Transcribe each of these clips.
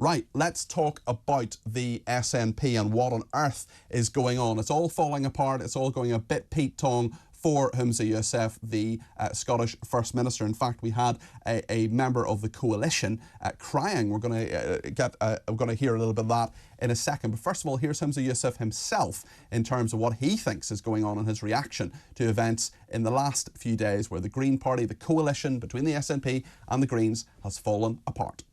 Right, let's talk about the SNP and what on earth is going on. It's all falling apart. It's all going a bit Pete Tong for Humza Yousaf, the Scottish First Minister. In fact, we had a member of the Coalition crying. We're going to hear a little bit of that in a second. But first of all, here's Humza Yousaf himself in terms of what he thinks is going on and his reaction to events in the last few days where the Green Party, the coalition between the SNP and the Greens, has fallen apart.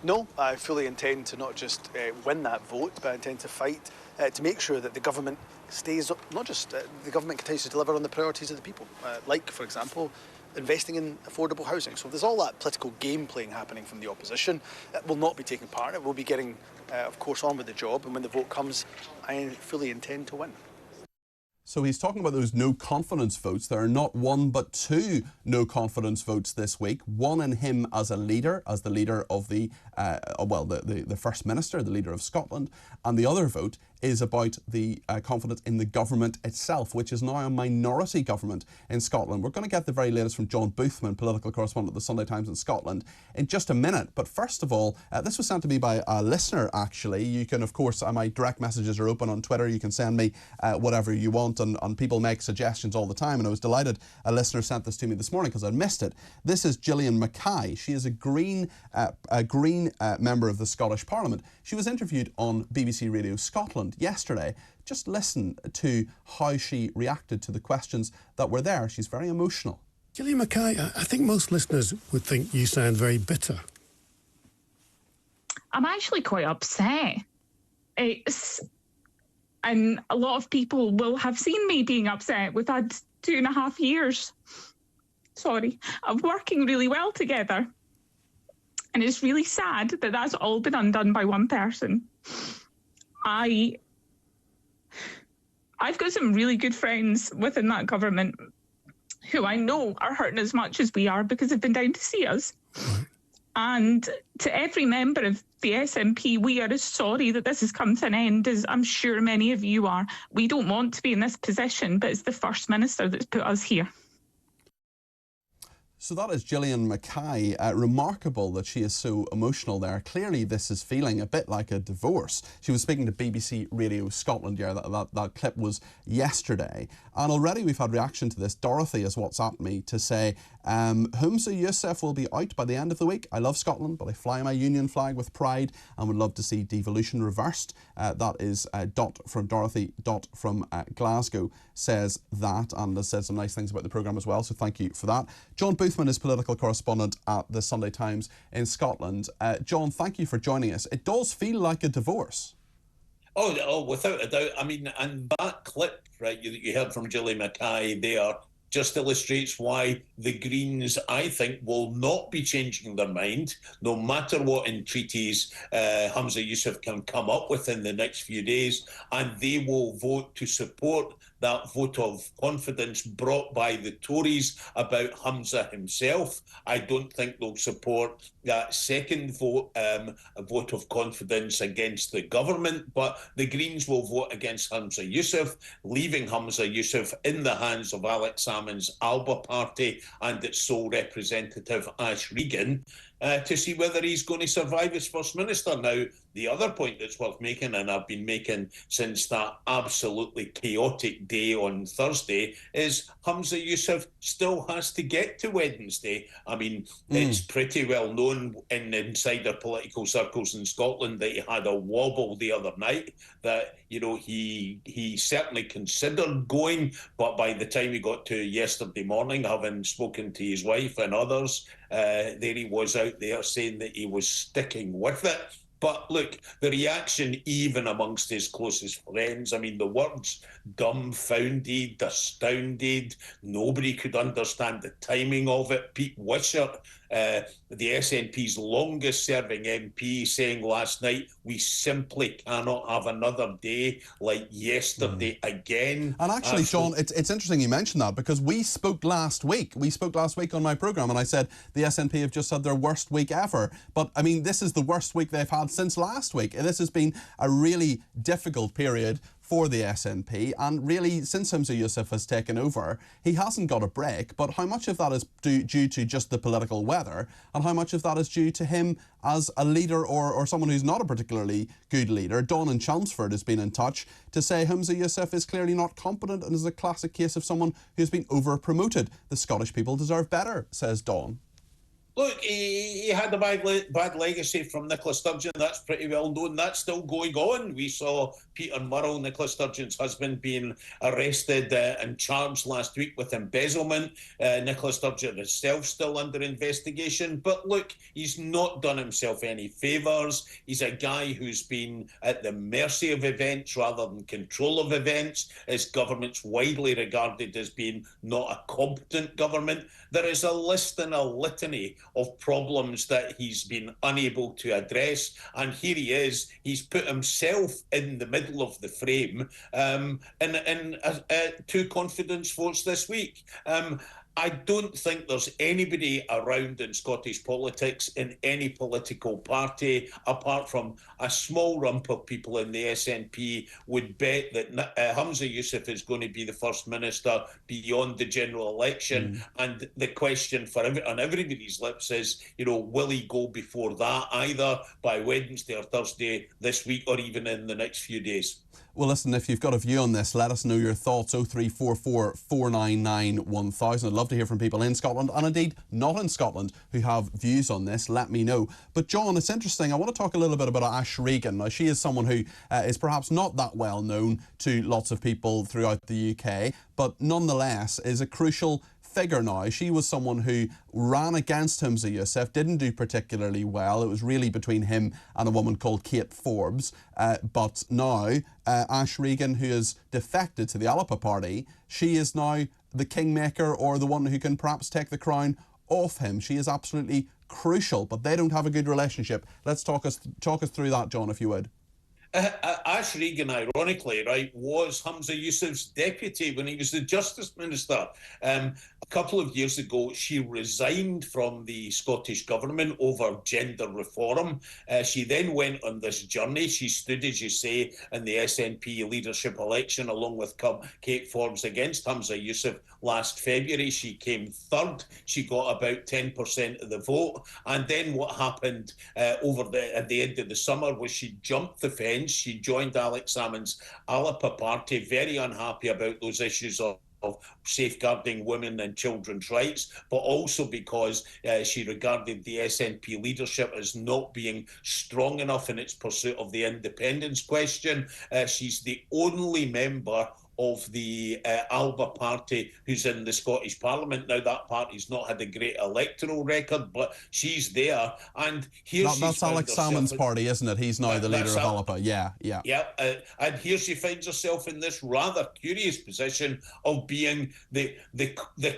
No, I fully intend to not just win that vote, but I intend to fight to make sure that the government stays, not just the government continues to deliver on the priorities of the people, like, for example, investing in affordable housing. So there's all that political game playing happening from the opposition. That will not be taking part in it. We'll be getting, of course, on with the job, and when the vote comes, I fully intend to win. So he's talking about those no confidence votes. There are not one but two no confidence votes this week. One in him as a leader, as the leader of the First Minister, the leader of Scotland, and the other vote is about the confidence in the government itself, which is now a minority government in Scotland. We're going to get the very latest from John Boothman, political correspondent of the Sunday Times in Scotland, in just a minute. But first of all, this was sent to me by a listener, actually. You can, of course, my direct messages are open on Twitter. You can send me whatever you want, and people make suggestions all the time. And I was delighted a listener sent this to me this morning because I missed it. This is Jillian McKai. She is a Green member of the Scottish Parliament. She was interviewed on BBC Radio Scotland yesterday. Just listen to how she reacted to the questions that were there. She's very emotional. Jillian McKai, I think most listeners would think you sound very bitter. I'm actually quite upset. And a lot of people will have seen me being upset. We've had 2.5 years, of working really well together. And it's really sad that that's all been undone by one person. I've got some really good friends within that government who I know are hurting as much as we are because they've been down to see us. And to every member of the SNP, we are as sorry that this has come to an end as I'm sure many of you are. We don't want to be in this position, but it's the First Minister that's put us here. So that is Jillian McKai. Remarkable that she is so emotional there. Clearly this is feeling a bit like a divorce. She was speaking to BBC Radio Scotland. Yeah, that clip was yesterday. And already we've had reaction to this. Dorothy has WhatsApped me to say, Humza Yousaf will be out by the end of the week. I love Scotland, but I fly my union flag with pride and would love to see devolution reversed. That is Dot from Dorothy. Dot from Glasgow says that, and has said some nice things about the programme as well, so thank you for that. John Boothman is political correspondent at the Sunday Times in Scotland. John, thank you for joining us. It does feel like a divorce. Oh, without a doubt. I mean, and that clip, right, you heard from Jillian McKai there, just illustrates why the Greens, I think, will not be changing their mind, no matter what entreaties Humza Yousaf can come up with in the next few days, and they will vote to support that vote of confidence brought by the Tories about Humza himself. I don't think they'll support that second vote, a vote of confidence against the government, but the Greens will vote against Humza Yousaf, leaving Humza Yousaf in the hands of Alex Salmond's Alba party and its sole representative, Ash Regan, to see whether he's going to survive as First Minister. Now, the other point that's worth making, and I've been making since that absolutely chaotic day on Thursday, is Humza Yousaf still has to get to Wednesday. I mean, it's pretty well known in insider political circles in Scotland that he had a wobble the other night, that, you know, he certainly considered going, but by the time he got to yesterday morning, having spoken to his wife and others, there he was out there saying that he was sticking with it. But look, the reaction even amongst his closest friends, I mean, the words dumbfounded, astounded, nobody could understand the timing of it. Pete Wishart, the SNP's longest serving MP, saying last night, we simply cannot have another day like yesterday again. And actually, Sean, it's interesting you mentioned that, because we spoke last week. We spoke last week on my programme, and I said the SNP have just had their worst week ever. But, I mean, this is the worst week they've had since last week. This has been a really difficult period for the SNP, and really, since Humza Yousaf has taken over, he hasn't got a break. But how much of that is due to just the political weather, and how much of that is due to him as a leader or someone who's not a particularly good leader? Dawn in Chelmsford has been in touch to say Humza Yousaf is clearly not competent and is a classic case of someone who's been over-promoted. The Scottish people deserve better, says Dawn. Look, he had a bad legacy from Nicola Sturgeon. That's pretty well known. That's still going on. We saw Peter Murrell, Nicola Sturgeon's husband, being arrested and charged last week with embezzlement. Nicola Sturgeon herself still under investigation. But look, he's not done himself any favours. He's a guy who's been at the mercy of events rather than control of events. His government's widely regarded as being not a competent government. There is a list and a litany of problems that he's been unable to address, and here he is. He's put himself in the middle of the frame in 2 confidence votes this week. I don't think there's anybody around in Scottish politics in any political party, apart from a small rump of people in the SNP, would bet that Humza Yousaf is going to be the First Minister beyond the general election. And the question on everybody's lips is, will he go before that, either by Wednesday or Thursday this week, or even in the next few days? Well, listen, if you've got a view on this, let us know your thoughts. 0344 499 1000. I'd love to hear from people in Scotland, and indeed not in Scotland, who have views on this. Let me know. But John, it's interesting. I want to talk a little bit about Ash Regan. Now, she is someone who is perhaps not that well known to lots of people throughout the UK, but nonetheless is a crucial figure now. She was someone who ran against Humza Yousaf, didn't do particularly well. It was really between him and a woman called Kate Forbes. But now, Ash Regan, who has defected to the Alba party, she is now the kingmaker, or the one who can perhaps take the crown off him. She is absolutely crucial, but they don't have a good relationship. Let's talk us through that, John, if you would. Ash Regan, ironically, was Humza Yousaf's deputy when he was the Justice Minister. A couple of years ago, she resigned from the Scottish Government over gender reform. She then went on this journey. She stood, as you say, in the SNP leadership election along with Kate Forbes against Humza Yousaf last February. She came third. She got about 10% of the vote. And then what happened at the end of the summer was she jumped the fence. She joined Alex Salmond's Alba party, very unhappy about those issues of safeguarding women and children's rights, but also because she regarded the SNP leadership as not being strong enough in its pursuit of the independence question. She's the only member of the Alba party who's in the Scottish Parliament. Now, that party's not had a great electoral record, but she's there. And that's Alex Salmond's party, isn't it? He's now the leader of Alba. Yeah. And here she finds herself in this rather curious position of being the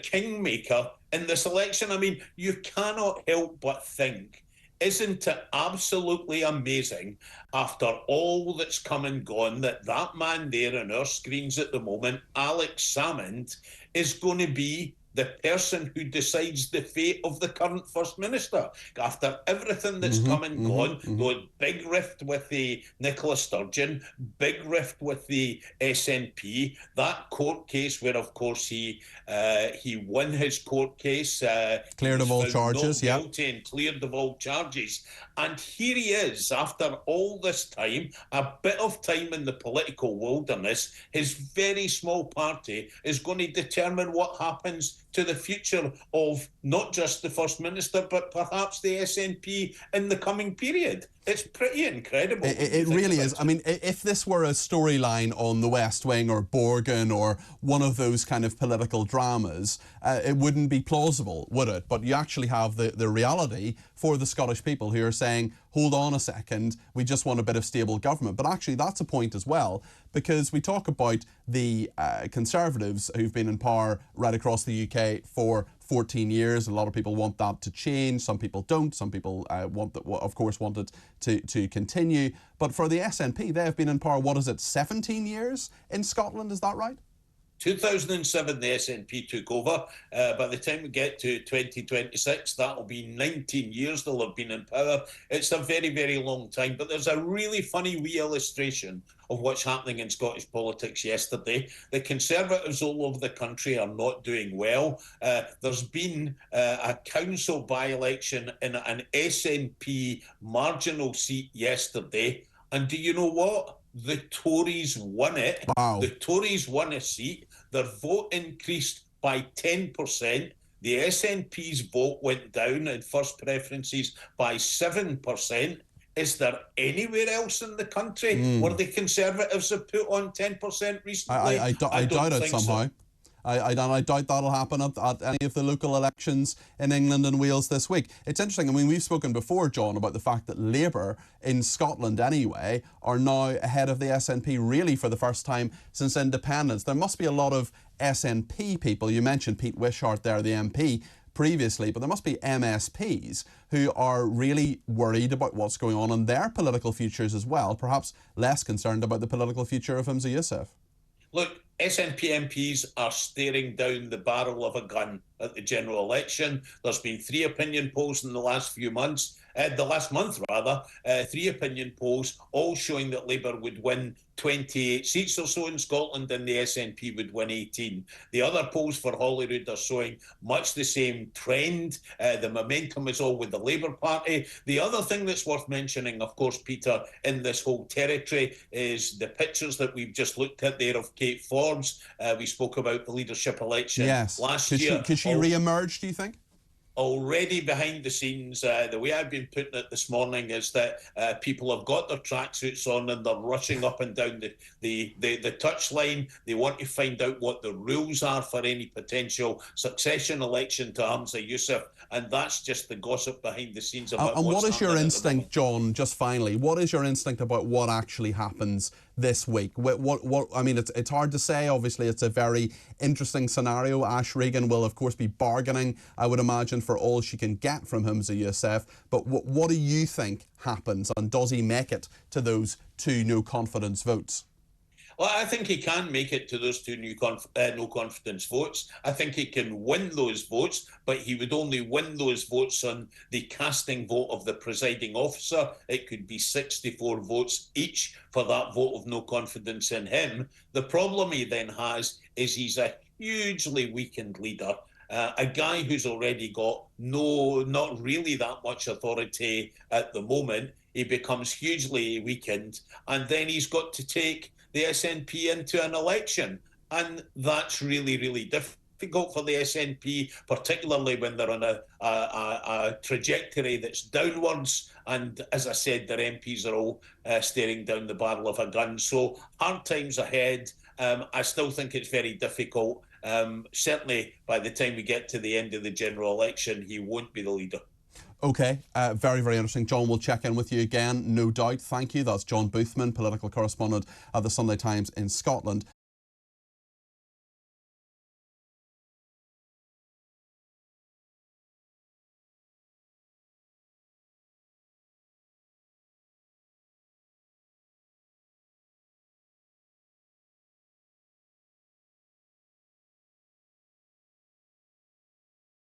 kingmaker in this election. I mean, you cannot help but think, isn't it absolutely amazing, after all that's come and gone, that man there on our screens at the moment, Alex Salmond, is going to be the person who decides the fate of the current First Minister. After everything that's come and gone, the big rift with the Nicola Sturgeon, big rift with the SNP, that court case where, of course, he won his court case. Cleared of all charges, yeah. Guilty and cleared of all charges. And here he is, after all this time, a bit of time in the political wilderness, his very small party is going to determine what happens to the future of not just the First Minister, but perhaps the SNP in the coming period. It's pretty incredible. It really is. I mean, if this were a storyline on The West Wing or Borgen or one of those kind of political dramas, it wouldn't be plausible, would it? But you actually have the reality for the Scottish people who are saying, hold on a second, we just want a bit of stable government. But actually, that's a point as well, because we talk about the Conservatives who've been in power right across the UK for 14 years. A lot of people want that to change. Some people don't. Some people want it to continue. But for the SNP, they have been in power, 17 years in Scotland? Is that right? 2007, the SNP took over. By the time we get to 2026, that'll be 19 years they'll have been in power. It's a very, very long time. But there's a really funny wee illustration of what's happening in Scottish politics yesterday. The Conservatives all over the country are not doing well. There's been a council by-election in an SNP marginal seat yesterday. And do you know what? The Tories won it. Wow. The Tories won a seat. Their vote increased by 10%. The SNP's vote went down in first preferences by 7%. Is there anywhere else in the country where the Conservatives have put on 10% recently? I doubt it somehow. So. I doubt that'll happen at any of the local elections in England and Wales this week. It's interesting. I mean, we've spoken before, John, about the fact that Labour, in Scotland anyway, are now ahead of the SNP really for the first time since independence. There must be a lot of SNP people. You mentioned Pete Wishart there, the MP, previously, but there must be MSPs who are really worried about what's going on in their political futures as well, perhaps less concerned about the political future of Humza Yousaf. Look, SNP MPs are staring down the barrel of a gun at the general election. There's been 3 opinion polls in the last few months, the last month rather, 3 opinion polls, all showing that Labour would win 28 seats or so in Scotland and the SNP would win 18. The other polls for Holyrood are showing much the same trend. The momentum is all with the Labour Party. The other thing that's worth mentioning, of course, Peter, in this whole territory is the pictures that we've just looked at there of Kate Forbes. We spoke about the leadership election last year. Could she re-emerge, do you think? Already behind the scenes, the way I've been putting it this morning is that people have got their tracksuits on and they're rushing up and down the touchline. They want to find out what the rules are for any potential succession election to Humza Yousaf, and that's just the gossip behind the scenes about and what's what is your happening instinct, John, just finally, what is your instinct about what actually happens this week? What I mean, it's hard to say. Obviously, it's a very interesting scenario. Ash Regan will, of course, be bargaining, I would imagine, for all she can get from Humza Yousaf. But what do you think happens, and does he make it to those 2 no confidence votes? Well, I think he can make it to those 2 no confidence votes. I think he can win those votes, but he would only win those votes on the casting vote of the presiding officer. It could be 64 votes each for that vote of no confidence in him. The problem he then has is he's a hugely weakened leader. A guy who's already got not really that much authority at the moment. He becomes hugely weakened, and then he's got to take the SNP into an election, and that's really, really difficult for the SNP, particularly when they're on a trajectory that's downwards. And as I said, their MPs are all staring down the barrel of a gun. So hard times ahead. I still think it's very difficult. Certainly, by the time we get to the end of the general election, he won't be the leader. Okay, very, very interesting. John, we'll check in with you again, no doubt. Thank you. That's John Boothman, political correspondent at the Sunday Times in Scotland.